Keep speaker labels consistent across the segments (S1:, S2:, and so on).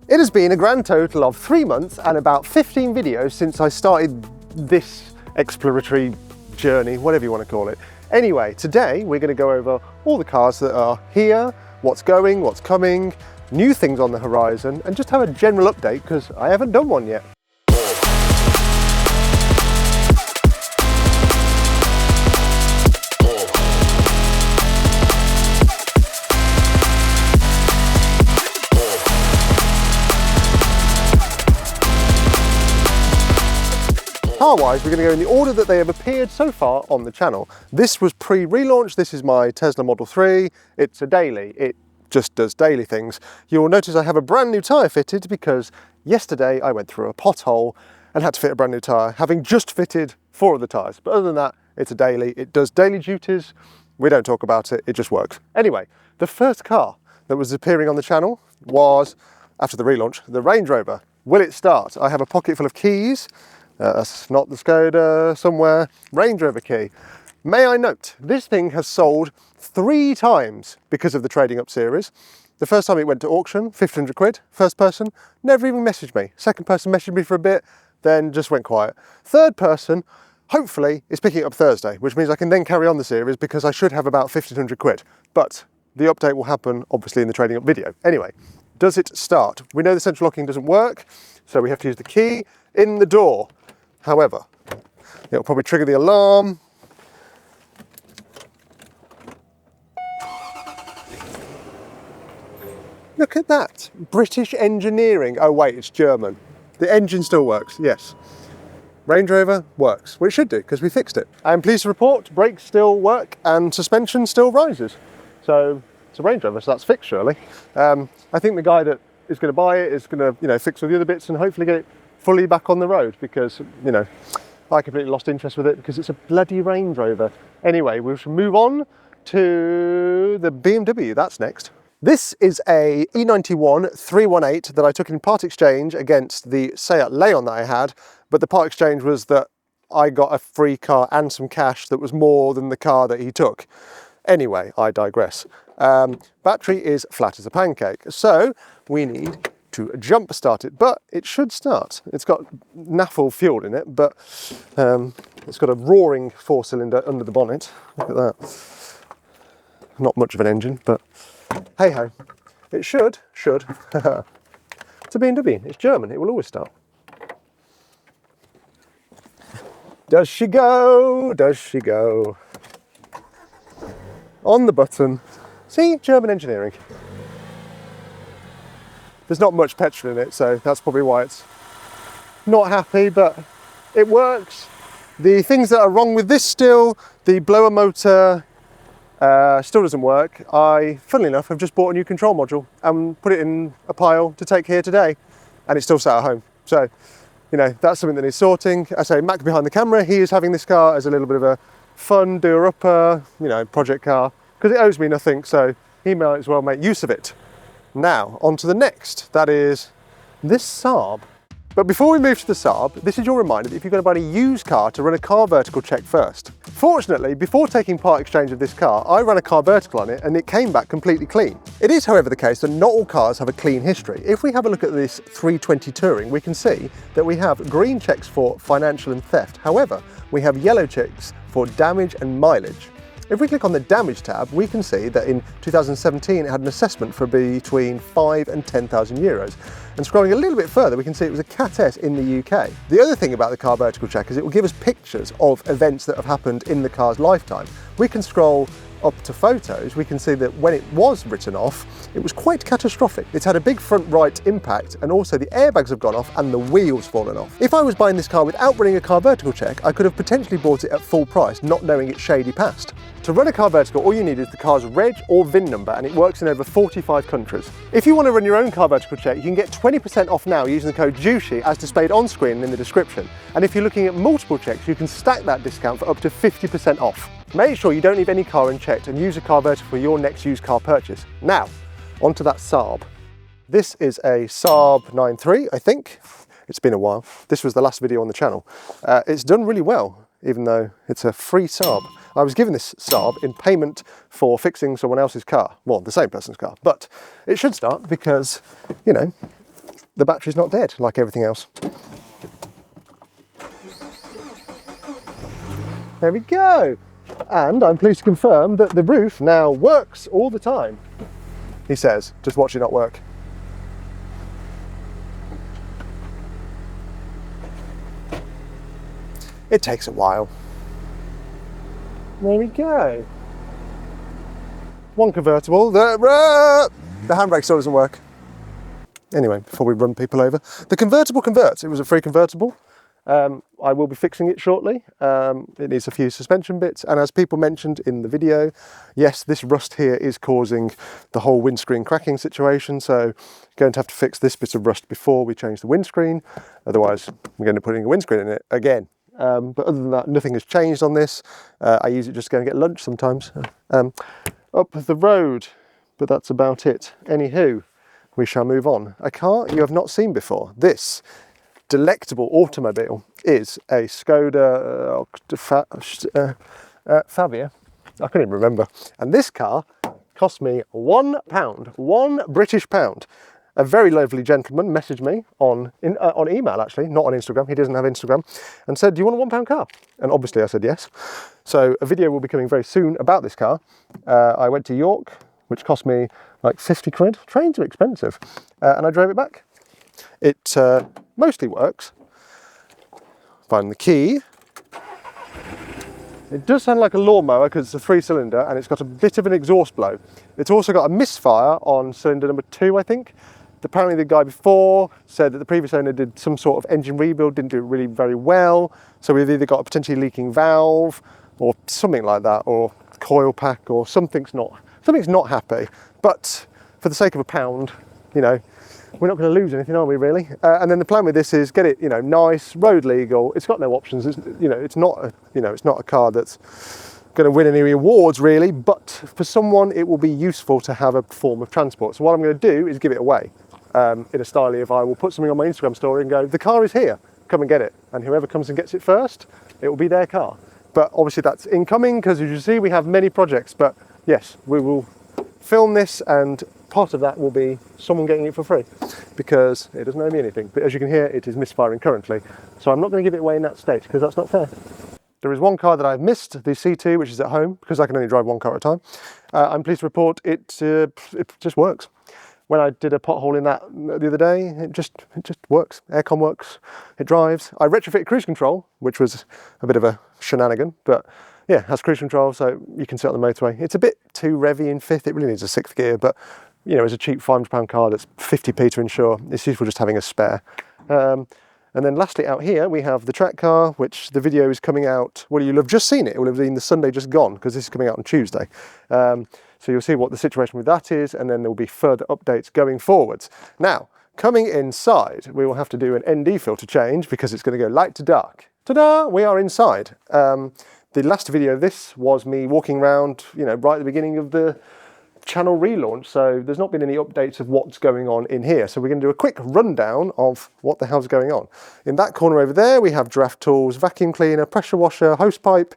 S1: It has been a grand total of 3 months and about 15 videos since I started this exploratory journey, whatever you want to call it. Anyway, today we're going to go over all the cars that are here, what's going, what's coming, new things on the horizon, and just have a general update because I haven't done one yet. Car-wise, we're going to go in the order that they have appeared so far on the channel. This was pre-relaunch. This is my Tesla Model 3. It's a daily. It just does daily things. You'll notice I have a brand new tyre fitted because yesterday I went through a pothole and had to fit a brand new tyre, having just fitted 4 of the tyres. But other than that, it's a daily. It does daily duties. We don't talk about it. It just works. Anyway, the first car that was appearing on the channel was, after the relaunch, the Range Rover. Will it start? I have a pocket full of keys. That's not the Skoda somewhere. Range Rover key. May I note, this thing has sold 3 times because of the Trading Up series. The first time it went to auction, 1,500 quid. First person, never even messaged me. Second person messaged me for a bit, then just went quiet. Third person, hopefully, is picking it up Thursday, which means I can then carry on the series because I should have about 1,500 quid. But the update will happen, obviously, in the Trading Up video. Anyway, does it start? We know the central locking doesn't work, so we have to use the key in the door. However, it'll probably trigger the alarm. Look at that, British engineering. Oh wait, it's German. The engine still works, yes. Range Rover works, well it should do because we fixed it. I'm pleased to report brakes still work and suspension still rises. So it's a Range Rover, so that's fixed surely. I think the guy that is going to buy it is going to, fix all the other bits and hopefully get it fully back on the road because, I completely lost interest with it because it's a bloody Range Rover. Anyway, we shall move on to the BMW, that's next. This is a E91 318 that I took in part exchange against the Seat Leon that I had, but the part exchange was that I got a free car and some cash that was more than the car that he took. Anyway, I digress. Battery is flat as a pancake, so we need to jump start it, but it should start. It's got naffle fuel in it, but it's got a roaring 4-cylinder under the bonnet. Look at that. Not much of an engine, but hey ho. It should. It's a BMW, it's German, it will always start. Does she go? Does she go? On the button. See, German engineering. There's not much petrol in it, so that's probably why it's not happy, but it works. The things that are wrong with this still, the blower motor still doesn't work. I, funnily enough, have just bought a new control module and put it in a pile to take here today, and it's still sat at home. So, that's something that needs sorting. I say, Mac behind the camera, he is having this car as a little bit of a fun doer-upper, project car, because it owes me nothing, so he might as well make use of it. Now, on to the next, that is this Saab. But before we move to the Saab, this is your reminder that if you're going to buy a used car, to run a car vertical check first. Fortunately, before taking part exchange of this car, I ran a car vertical on it and it came back completely clean. It is, however, the case that not all cars have a clean history. If we have a look at this 320 Touring, we can see that we have green checks for financial and theft. However, we have yellow checks for damage and mileage. If we click on the damage tab, we can see that in 2017 it had an assessment for between 5 and 10,000 euros. And scrolling a little bit further, we can see it was a Cat S in the UK. The other thing about the car vertical check is it will give us pictures of events that have happened in the car's lifetime. We can scroll up to photos, we can see that when it was written off, it was quite catastrophic. It's had a big front right impact and also the airbags have gone off and the wheels fallen off. If I was buying this car without running a car vertical check, I could have potentially bought it at full price, not knowing its shady past. To run a car vertical, all you need is the car's reg or VIN number and it works in over 45 countries. If you want to run your own car vertical check, you can get 20% off now using the code JUSHI as displayed on screen in the description. And if you're looking at multiple checks, you can stack that discount for up to 50% off. Make sure you don't leave any car unchecked and use a car vertical for your next used car purchase. Now, onto that Saab. This is a Saab 9.3, I think. It's been a while. This was the last video on the channel. It's done really well, even though it's a free Saab. I was given this Saab in payment for fixing someone else's car. Well, the same person's car, but it should start because, the battery's not dead like everything else. There we go. And I'm pleased to confirm that the roof now works all the time. He says, just watch it not work. It takes a while. There we go. One convertible. The handbrake still doesn't work. Anyway, before we run people over, the convertible converts. It was a free convertible. I will be fixing it shortly. It needs a few suspension bits, and as people mentioned in the video, yes, this rust here is causing the whole windscreen cracking situation, so going to have to fix this bit of rust before we change the windscreen. Otherwise, we're going to be putting a windscreen in it again. But other than that, nothing has changed on this. I use it just to go and get lunch sometimes. Up the road, but that's about it. Anywho, we shall move on. A car you have not seen before. This delectable automobile is a Skoda Fabia. I couldn't even remember. And this car cost me £1, £1 British pound. A very lovely gentleman messaged me on email, actually, not on Instagram. He doesn't have Instagram, and said, "Do you want a £1 car?" And obviously I said yes. So a video will be coming very soon about this car. I went to York, which cost me like 50 quid. Trains are expensive. And I drove it back. It mostly works. Find the key. It does sound like a lawnmower because it's a 3-cylinder and it's got a bit of an exhaust blow. It's also got a misfire on cylinder number 2, I think. Apparently the guy before said that the previous owner did some sort of engine rebuild, didn't do it really very well. So we've either got a potentially leaking valve or something like that, or coil pack, or something's not happy. But for the sake of £1, you know, we're not going to lose anything, are we, really? And then the plan with this is get it, you know, nice, road legal. It's got no options. It's, you know, it's not a car that's going to win any awards, really. But for someone, it will be useful to have a form of transport. So what I'm going to do is give it away in a style of I will put something on my Instagram story and go, "The car is here. Come and get it." And whoever comes and gets it first, it will be their car. But obviously that's incoming because, as you see, we have many projects. But yes, we will film this, and part of that will be someone getting it for free because it doesn't owe me anything. But as you can hear, it is misfiring currently. So I'm not going to give it away in that state because that's not fair. There is one car that I've missed, the C2, which is at home because I can only drive one car at a time. I'm pleased to report it just works. When I did a pothole in that the other day, it just works. Aircon works, it drives. I retrofitted cruise control, which was a bit of a shenanigan, but yeah, it has cruise control, so you can sit on the motorway. It's a bit too revvy in fifth. It really needs a 6th gear, but you know, as a cheap £500 car that's 50p to insure, it's useful just having a spare. And then lastly out here, we have the track car, which the video is coming out, well, you'll have just seen it. It will have been the Sunday just gone because this is coming out on Tuesday. So you'll see what the situation with that is, and then there will be further updates going forwards. Now, coming inside, we will have to do an ND filter change because it's going to go light to dark. Ta-da! We are inside. The last video of this was me walking around, you know, right at the beginning of the channel relaunch, so there's not been any updates of what's going on in here. So we're going to do a quick rundown of what the hell's going on. In that corner over there, we have Giraffe Tools, vacuum cleaner, pressure washer, hose pipe.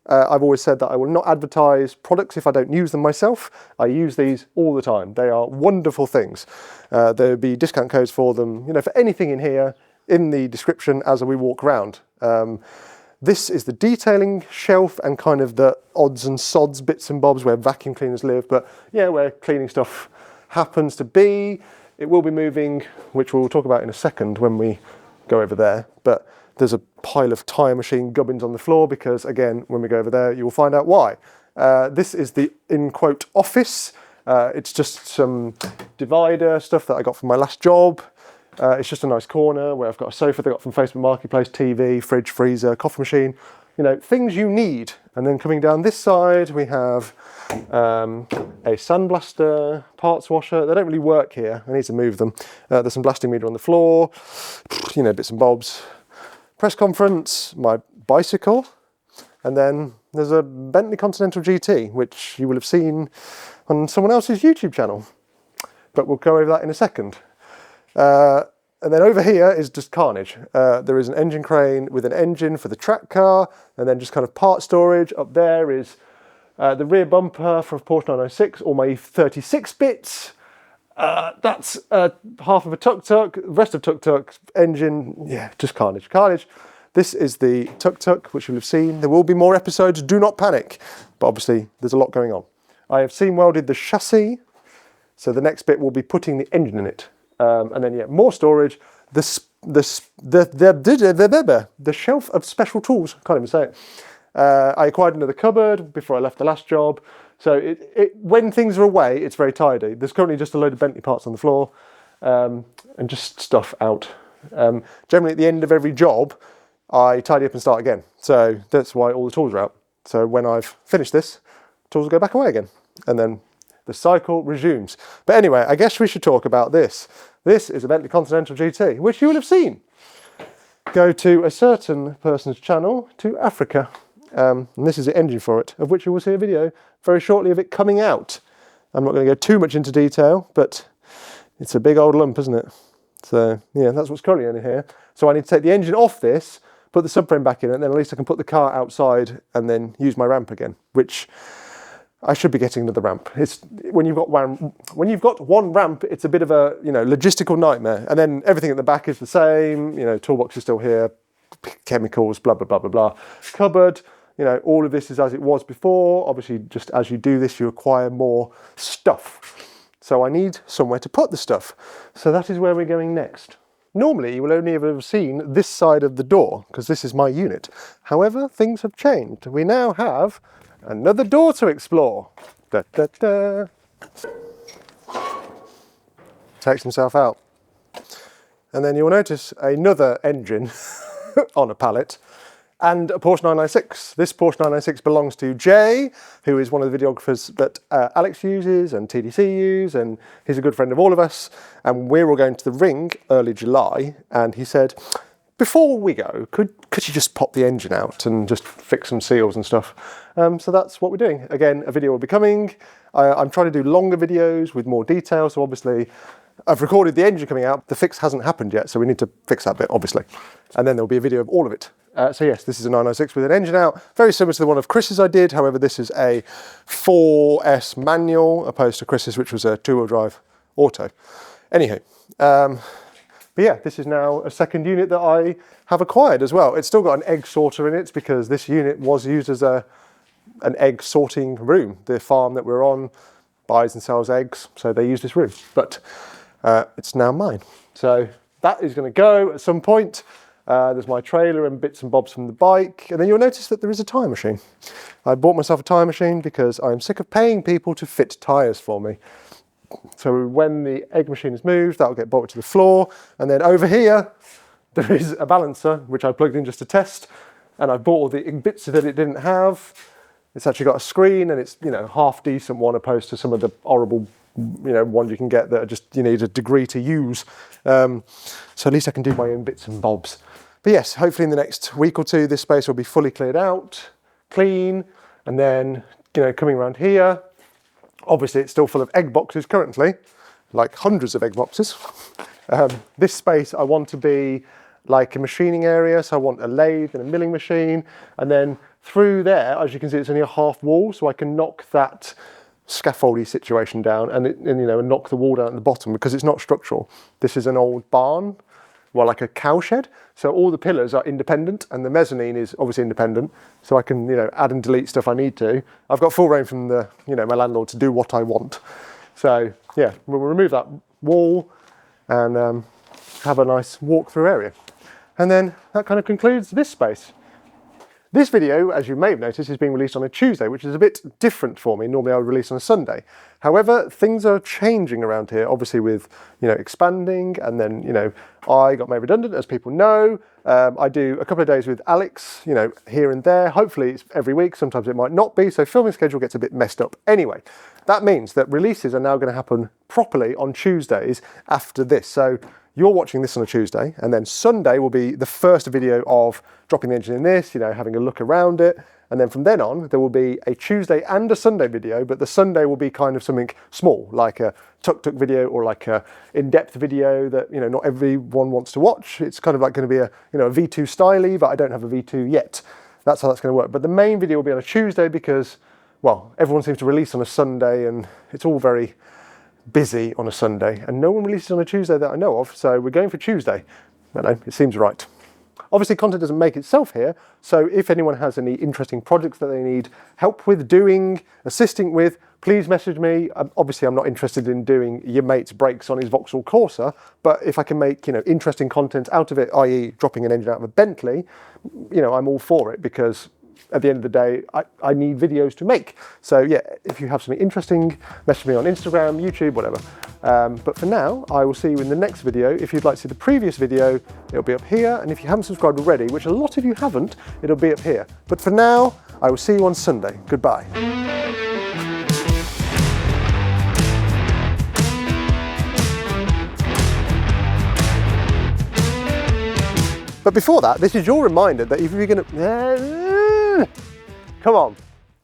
S1: I've always said that I will not advertise products if I don't use them myself. I use these all the time. They are wonderful things. There'll be discount codes for them, you know, for anything in here in the description as we walk around. This is the detailing shelf and kind of the odds and sods bits and bobs where vacuum cleaners live, but yeah, where cleaning stuff happens to be. It will be moving, which we'll talk about in a second when we go over there, but there's a pile of tyre machine gubbins on the floor because, again, when we go over there, you will find out why. This is the, in quote, office. It's just some divider stuff that I got from my last job. It's just a nice corner where I've got a sofa that I got from Facebook Marketplace, TV, fridge, freezer, coffee machine, you know, things you need. And then coming down this side, we have a sandblaster, parts washer. They don't really work here. I need to move them. There's some blasting meter on the floor, you know, bits and bobs. Press conference, my bicycle, and then there's a Bentley Continental GT, which you will have seen on someone else's YouTube channel. But we'll go over that in a second. And then over here is just carnage. There is an engine crane with an engine for the track car, and then just kind of part storage. Up there is the rear bumper for a Porsche 996, all my 36 bits. That's half of a tuk-tuk, the rest of tuk-tuk, engine, yeah, just carnage, carnage. This is the tuk-tuk, which you'll have seen. There will be more episodes, do not panic. But obviously, there's a lot going on. I have seam welded the chassis, so the next bit will be putting the engine in it. And then, yeah, more storage. The shelf of special tools, can't even say it. I acquired another cupboard before I left the last job. So when things are away, it's very tidy. There's currently just a load of Bentley parts on the floor and just stuff out. Generally, at the end of every job, I tidy up and start again. So that's why all the tools are out. So when I've finished this, tools will go back away again. And then the cycle resumes. But anyway, I guess we should talk about this. This is a Bentley Continental GT, which you will have seen go to a certain person's channel to Africa. And this is the engine for it, of which you will see a video very shortly of it coming out. I'm not going to go too much into detail, but it's a big old lump, isn't it? So yeah, that's what's currently in here. So I need to take the engine off this, put the subframe back in it, and then at least I can put the car outside and then use my ramp again, which I should be getting another ramp. It's when you've got one ramp, it's a bit of a logistical nightmare. And then everything at the back is the same. Toolbox is still here, chemicals, blah blah blah blah blah. Cupboard. All of this is as it was before. Obviously, just as you do this, you acquire more stuff. So I need somewhere to put the stuff. So that is where we're going next. Normally, you will only ever have seen this side of the door, because this is my unit. However, things have changed. We now have another door to explore. Da, da, da. Takes himself out. And then you'll notice another engine on a pallet. And a Porsche 996. This Porsche 996 belongs to Jay, who is one of the videographers that Alex uses and TDC use, and he's a good friend of all of us. And we're all going to the Ring early July, and he said, before we go, could you just pop the engine out and just fix some seals and stuff? So that's what we're doing. Again, a video will be coming. I'm trying to do longer videos with more detail, so obviously I've recorded the engine coming out. The fix hasn't happened yet, so we need to fix that bit, obviously. And then there'll be a video of all of it. So yes, this is a 996 with an engine out, very similar to the one of Chris's I did. However, this is a 4S manual, opposed to Chris's, which was a two-wheel drive auto. Anywho, but yeah, this is now a second unit that I have acquired as well. It's still got an egg sorter in it because this unit was used as an egg sorting room. The farm that we're on buys and sells eggs, so they use this room. But it's now mine. So that is going to go at some point. There's my trailer and bits and bobs from the bike. And then you'll notice that there is a tyre machine. I bought myself a tyre machine because I'm sick of paying people to fit tyres for me. So when the egg machine is moved, that'll get bolted to the floor. And then over here, there is a balancer, which I plugged in just to test. And I bought all the bits that it didn't have. It's actually got a screen, and it's, half decent one opposed to some of the horrible, ones you can get that are just, you need a degree to use. So at least I can do my own bits and bobs. But yes, hopefully in the next week or two, this space will be fully cleared out, clean, and then, coming around here, obviously it's still full of egg boxes currently, like hundreds of egg boxes. This space I want to be like a machining area, so I want a lathe and a milling machine, and then through there, as you can see, it's only a half wall, so I can knock that scaffoldy situation down and knock the wall down at the bottom because it's not structural. This is an old barn, like a cow shed. So all the pillars are independent and the mezzanine is obviously independent. So I can, add and delete stuff I need to. I've got full reign from the, my landlord to do what I want. So yeah, we'll remove that wall and have a nice walk-through area. And then that kind of concludes this space. This video, as you may have noticed, is being released on a Tuesday, which is a bit different for me. Normally I would release on a Sunday. However, things are changing around here, obviously with, expanding, and then, I got made redundant, as people know. I do a couple of days with Alex, here and there. Hopefully it's every week, sometimes it might not be, so filming schedule gets a bit messed up. Anyway, that means that releases are now going to happen properly on Tuesdays after this. So you're watching this on a Tuesday, and then Sunday will be the first video of dropping the engine in this, having a look around it. And then from then on, there will be a Tuesday and a Sunday video, but the Sunday will be kind of something small, like a tuk-tuk video or like a in-depth video that, not everyone wants to watch. It's kind of like going to be a V2 styly, but I don't have a V2 yet. That's how that's going to work. But the main video will be on a Tuesday because, well, everyone seems to release on a Sunday and it's all very busy on a Sunday, and no one releases on a Tuesday that I know of, so we're going for Tuesday. I don't know, it seems right. Obviously, content doesn't make itself here, so if anyone has any interesting projects that they need help with doing, assisting with, please message me. Obviously, I'm not interested in doing your mate's brakes on his Vauxhall Corsa, but if I can make, interesting content out of it, i.e. dropping an engine out of a Bentley, I'm all for it, because at the end of the day, I need videos to make. So yeah, if you have something interesting, message me on Instagram, YouTube, whatever. But for now, I will see you in the next video. If you'd like to see the previous video, it'll be up here. And if you haven't subscribed already, which a lot of you haven't, it'll be up here. But for now, I will see you on Sunday. Goodbye. But before that, this is your reminder that if you're gonna... Come on.